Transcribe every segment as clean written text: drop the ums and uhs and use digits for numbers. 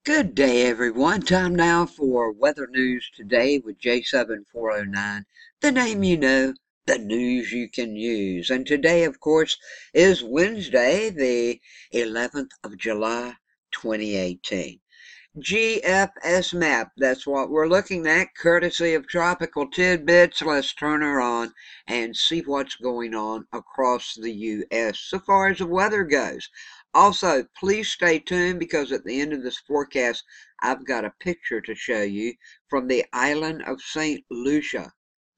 Good day, everyone. Time now for weather news today with J7409. The name you know, the news you can use. And today, of course, is Wednesday, the 11th of July, 2018. GFS map, that's what we're looking at, courtesy of Tropical Tidbits. Let's turn her on and see what's going on across the U.S. so far as the weather goes. Also, please stay tuned because at the end of this forecast, I've got a picture to show you from the island of St. Lucia.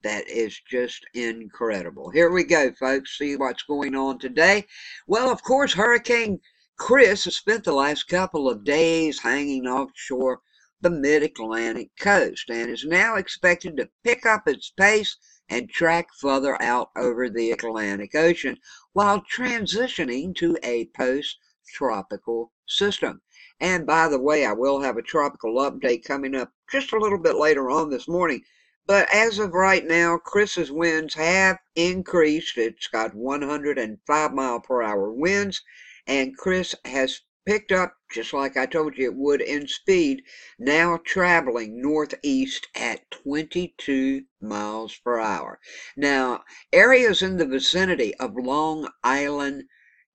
That is just incredible. Here we go, folks. See what's going on today. Well, of course, Hurricane Chris has spent the last couple of days hanging offshore the mid-Atlantic coast and is now expected to pick up its pace and track further out over the Atlantic Ocean while transitioning to a post-tropical system. And by the way, I will have a tropical update coming up just a little bit later on this morning. But as of right now, Chris's winds have increased. It's got 105-mile-per-hour winds, and Chris has picked up, just like I told you it would, in speed, now traveling northeast at 22 miles per hour. Now, areas in the vicinity of Long Island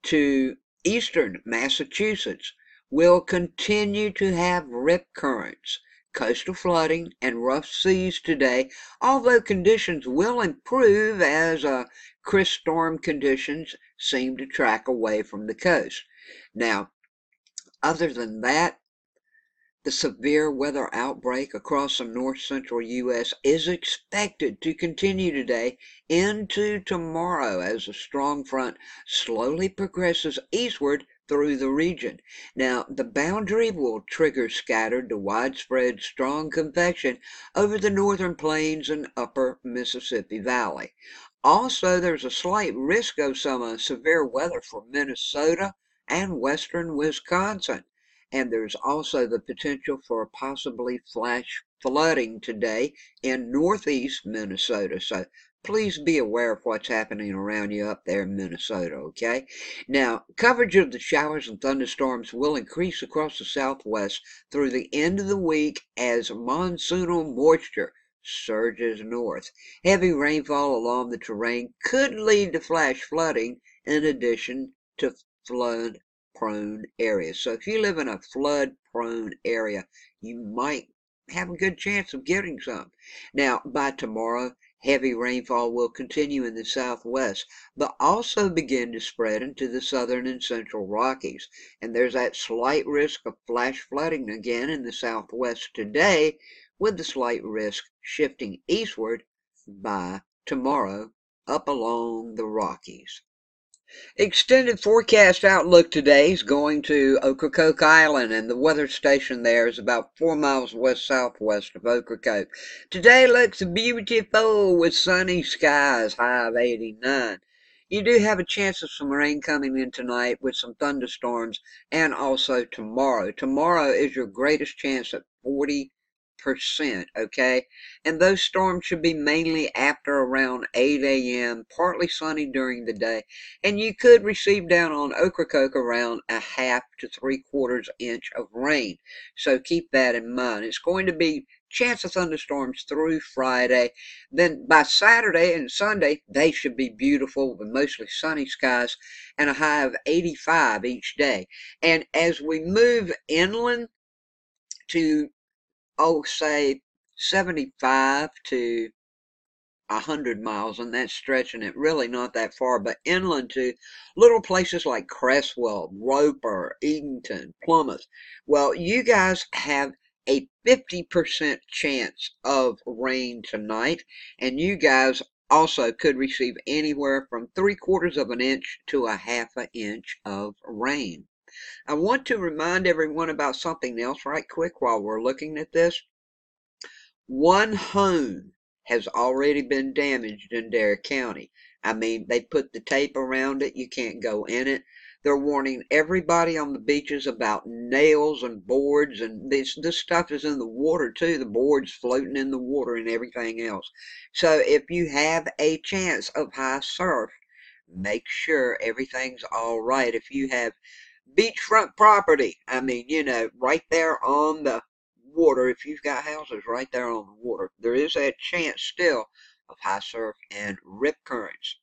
to eastern Massachusetts will continue to have rip currents, coastal flooding, and rough seas today, although conditions will improve as Chris storm conditions seem to track away from the coast. Now, other than that, the severe weather outbreak across the north central U.S. is expected to continue today into tomorrow as a strong front slowly progresses eastward through the region. Now, the boundary will trigger scattered to widespread strong convection over the northern plains and upper Mississippi Valley. Also, there's a slight risk of some severe weather for Minnesota and western Wisconsin. And there's also the potential for possibly flash flooding today in northeast Minnesota. So please be aware of what's happening around you up there in Minnesota, okay? Now, coverage of the showers and thunderstorms will increase across the southwest through the end of the week as monsoonal moisture surges north. Heavy rainfall along the terrain could lead to flash flooding in addition to flood prone areas. So if you live in a flood prone area, you might have a good chance of getting some. Now, by tomorrow, heavy rainfall will continue in the southwest, but also begin to spread into the southern and central Rockies. And there's that slight risk of flash flooding again in the southwest today, with the slight risk shifting eastward by tomorrow up along the Rockies. Extended forecast outlook today is going to Ocracoke Island, and the weather station there is about 4 miles west-southwest of Ocracoke. Today looks beautiful with sunny skies, high of 89. You do have a chance of some rain coming in tonight with some thunderstorms, and also tomorrow. Tomorrow is your greatest chance at 40%, okay? And those storms should be mainly after around 8 a.m., partly sunny during the day, and you could receive down on Ocracoke around a half to 3/4 inch of rain. So keep that in mind. It's going to be chance of thunderstorms through Friday. Then by Saturday and Sunday, they should be beautiful with mostly sunny skies and a high of 85 each day. And as we move inland to, say 75 to 100 miles, and that's stretching it really not that far, but inland to little places like Cresswell, Roper, Edenton, Plymouth. Well, you guys have a 50% chance of rain tonight, and you guys also could receive anywhere from 3/4 of an inch to a half an inch of rain. I want to remind everyone about something else right quick while we're looking at this. One home has already been damaged in Dare County. I mean, they put the tape around it. You can't go in it. They're warning everybody on the beaches about nails and boards, and this stuff is in the water too. The boards floating in the water and everything else. So if you have a chance of high surf, make sure everything's all right. If you have beachfront property. I mean, you know, right there on the water. If you've got houses right there on the water, there is a chance still of high surf and rip currents.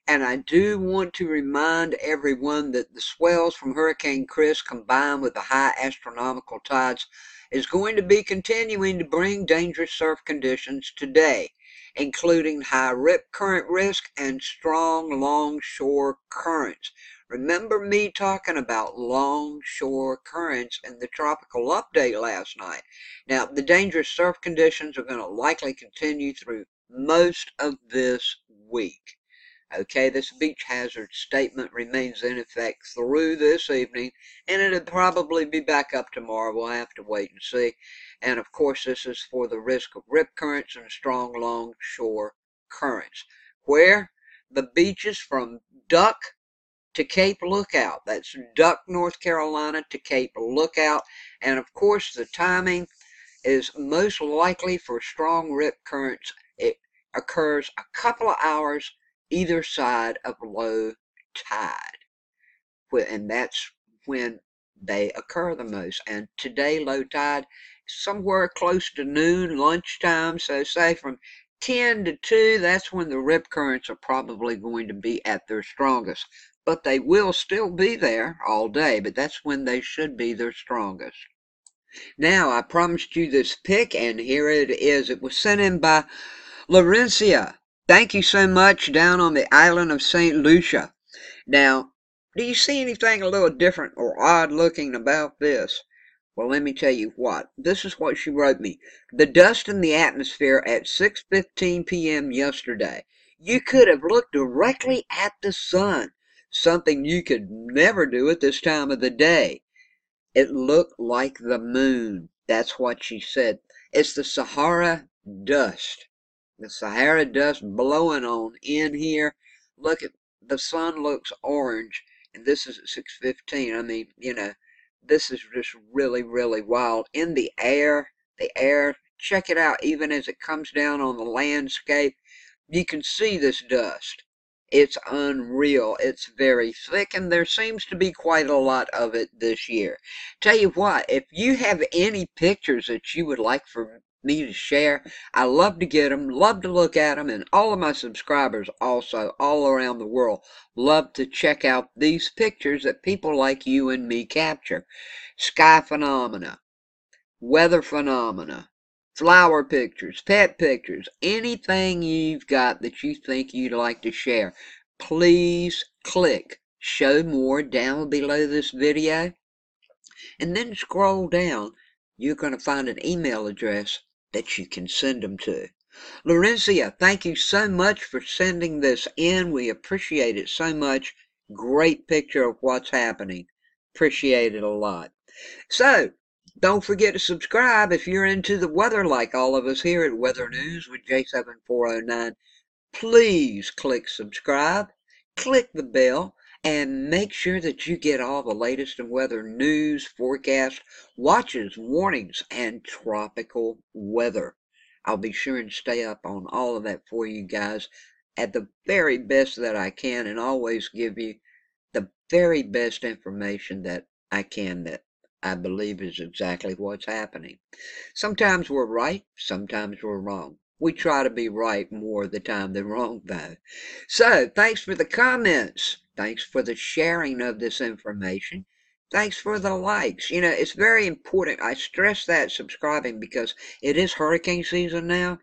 And I do want to remind everyone that the swells from Hurricane Chris combined with the high astronomical tides is going to be continuing to bring dangerous surf conditions today, including high rip current risk and strong longshore currents. Remember me talking about longshore currents in the tropical update last night. Now, the dangerous surf conditions are going to likely continue through most of this week. Okay, this beach hazard statement remains in effect through this evening, and it'll probably be back up tomorrow. We'll have to wait and see. And of course, this is for the risk of rip currents and strong longshore currents. Where? The beaches from Duck to Cape Lookout. That's Duck, North Carolina to Cape Lookout. And of course, the timing is most likely for strong rip currents. It occurs a couple of hours either side of low tide, and that's when they occur the most. And today, low tide, somewhere close to noon, lunchtime, so say from 10 to 2, that's when the rip currents are probably going to be at their strongest. But they will still be there all day, but that's when they should be their strongest. Now, I promised you this pic, and here it is. It was sent in by Laurencia. Thank you so much, down on the island of St. Lucia. Now, do you see anything a little different or odd looking about this? Well, let me tell you what. This is what she wrote me. The dust in the atmosphere at 6:15 p.m. yesterday. You could have looked directly at the sun, something you could never do at this time of the day. It looked like the moon. That's what she said. It's the Sahara dust. The Sahara dust blowing on in here. Look at the sun looks orange, and this is at 6:15. I mean, you know, this is just really, really wild. In the air, check it out. Even as it comes down on the landscape, you can see this dust. It's unreal. It's very thick, and there seems to be quite a lot of it this year. Tell you what, if you have any pictures that you would like for me to share, I love to get them, love to look at them, and all of my subscribers also, all around the world, love to check out these pictures that people like you and me capture. Sky phenomena, weather phenomena, flower pictures, pet pictures, anything you've got that you think you'd like to share, please click show more down below this video, and then scroll down. You're going to find an email address that you can send them to. Laurencia, thank you so much for sending this in. We appreciate it so much. Great picture of what's happening. Appreciate it a lot. So, don't forget to subscribe if you're into the weather like all of us here at Weather News with J7409. Please click subscribe, click the bell, and make sure that you get all the latest in weather news, forecast, watches, warnings, and tropical weather. I'll be sure and stay up on all of that for you guys at the very best that I can, and always give you the very best information that I can, that I believe is exactly what's happening. Sometimes we're right, sometimes we're wrong. We try to be right more of the time than wrong, though. So, thanks for the comments. Thanks for the sharing of this information. Thanks for the likes. You know, it's very important. I stress that subscribing because it is hurricane season now,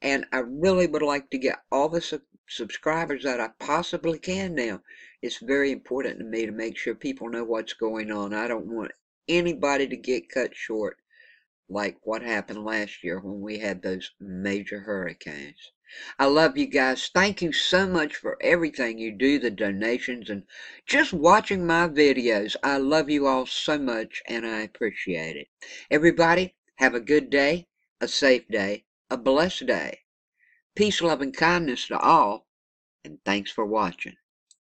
and I really would like to get all the subscribers that I possibly can now. It's very important to me to make sure people know what's going on. I don't want anybody to get cut short like what happened last year when we had those major hurricanes. I love you guys. Thank you so much for everything you do, the donations, and just watching my videos. I love you all so much, and I appreciate it. Everybody, have a good day, a safe day, a blessed day. Peace, love, and kindness to all, and thanks for watching.